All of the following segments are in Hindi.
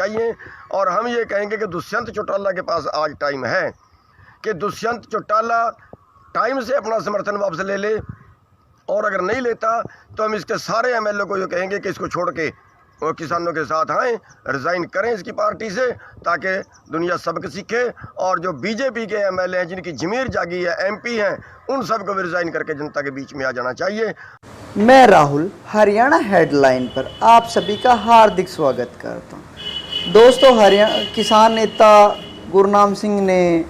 चाहिए। और हम ये कहेंगे कि दुष्यंत चौटाला के पास आज टाइम है कि दुष्यंत चौटाला टाइम से अपना समर्थन वापस ले ले, और अगर नहीं लेता तो हम इसके सारे एमएलए को ये कहेंगे कि इसको छोड़ के वो किसानों के साथ आएँ, रिज़ाइन करें इसकी पार्टी से, ताकि दुनिया सबक सीखे। और जो बीजेपी के एमएलए हैं जिनकी ज़मीर जागी है, एमपी हैं, उन सब को भी रिज़ाइन करके जनता के बीच में आ जाना चाहिए। मैं राहुल हरियाणा हेडलाइन पर आप सभी का हार्दिक स्वागत करता हूं। दोस्तों, हरियाणा किसान नेता गुरनाम सिंह ने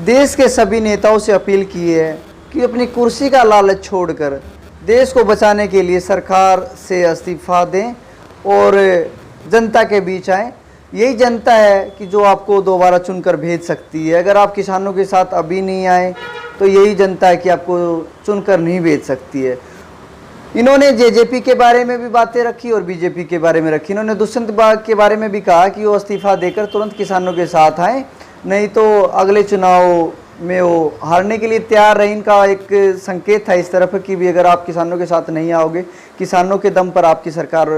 देश के सभी नेताओं से अपील की है कि अपनी कुर्सी का लालच छोड़कर देश को बचाने के लिए सरकार से इस्तीफा दें और जनता के बीच आएँ। यही जनता है कि जो आपको दोबारा चुनकर भेज सकती है। अगर आप किसानों के साथ अभी नहीं आए तो यही जनता है कि आपको चुनकर नहीं भेज सकती है। इन्होंने जेजेपी के बारे में भी बातें रखी और बीजेपी के बारे में रखी। इन्होंने दुष्यंत बाग के बारे में भी कहा कि वो इस्तीफा देकर तुरंत किसानों के साथ आए, नहीं तो अगले चुनाव में वो हारने के लिए तैयार रहे। इनका एक संकेत था इस तरफ कि भी अगर आप किसानों के साथ नहीं आओगे, किसानों के दम पर आपकी सरकार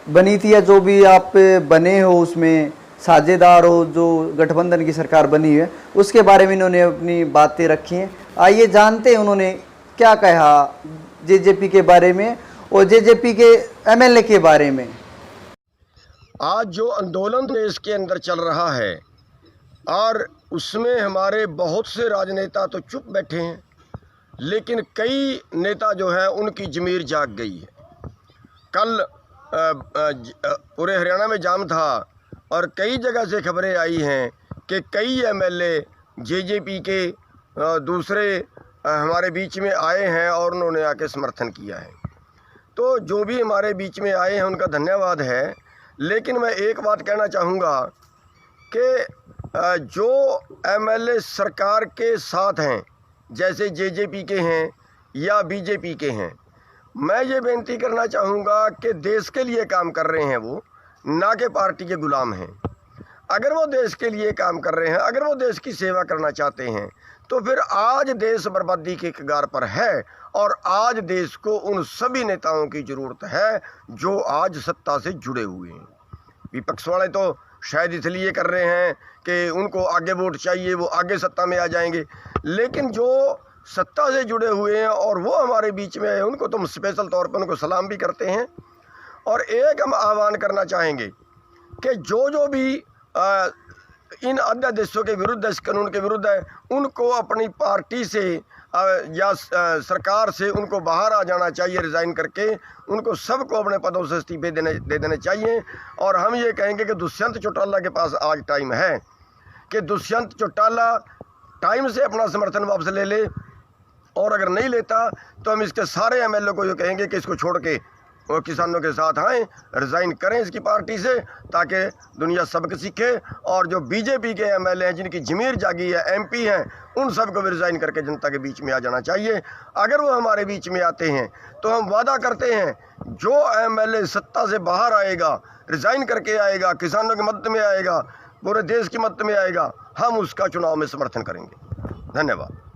बनी थी या जो भी आप बने हो उसमें साझेदार हो, जो गठबंधन की सरकार बनी है, उसके बारे में इन्होंने अपनी बातें रखी हैं। आइए जानते हैं उन्होंने क्या कहा जेजेपी के बारे में और जेजेपी के एमएलए के बारे में। आज जो आंदोलन देश के अंदर चल रहा है और उसमें हमारे बहुत से राजनेता तो चुप बैठे हैं, लेकिन कई नेता जो है उनकी ज़मीर जाग गई है। कल पूरे हरियाणा में जाम था और कई जगह से खबरें आई हैं कि कई एमएलए जेजेपी के दूसरे हमारे बीच में आए हैं और उन्होंने आके समर्थन किया है। तो जो भी हमारे बीच में आए हैं उनका धन्यवाद है। लेकिन मैं एक बात कहना चाहूँगा कि जो एमएलए सरकार के साथ हैं, जैसे जेजेपी के हैं या बीजेपी के हैं, मैं ये बेनती करना चाहूँगा कि देश के लिए काम कर रहे हैं वो, ना कि पार्टी के गुलाम हैं। अगर वो देश के लिए काम कर रहे हैं, अगर वो देश की सेवा करना चाहते हैं, तो फिर आज देश बर्बादी के कगार पर है और आज देश को उन सभी नेताओं की ज़रूरत है जो आज सत्ता से जुड़े हुए हैं। विपक्ष वाले तो शायद इसलिए कर रहे हैं कि उनको आगे वोट चाहिए, वो आगे सत्ता में आ जाएंगे, लेकिन जो सत्ता से जुड़े हुए हैं और वो हमारे बीच में है, उनको तो हम स्पेशल तौर पर उनको सलाम भी करते हैं। और एक हम आह्वान करना चाहेंगे कि जो भी इन अध्यादेशों के विरुद्ध, इस कानून के विरुद्ध है, उनको अपनी पार्टी से या सरकार से उनको बाहर आ जाना चाहिए, रिज़ाइन करके उनको सबको अपने पदों से इस्तीफे दे देने चाहिए। और हम ये कहेंगे कि दुष्यंत चौटाला के पास आज टाइम है कि दुष्यंत चौटाला टाइम से अपना समर्थन वापस ले ले, और अगर नहीं लेता तो हम इसके सारे एमएलए को ये कहेंगे कि इसको छोड़ के वो किसानों के साथ आएँ, रिज़ाइन करें इसकी पार्टी से, ताकि दुनिया सबक सीखे। और जो बीजेपी के एमएलए हैं जिनकी ज़मीर जागी है, एमपी हैं, उन सब को भी रिज़ाइन करके जनता के बीच में आ जाना चाहिए। अगर वो हमारे बीच में आते हैं तो हम वादा करते हैं जो एमएलए सत्ता से बाहर आएगा, रिज़ाइन करके आएगा, किसानों की मदद में आएगा, पूरे देश की मदद में आएगा, हम उसका चुनाव में समर्थन करेंगे। धन्यवाद।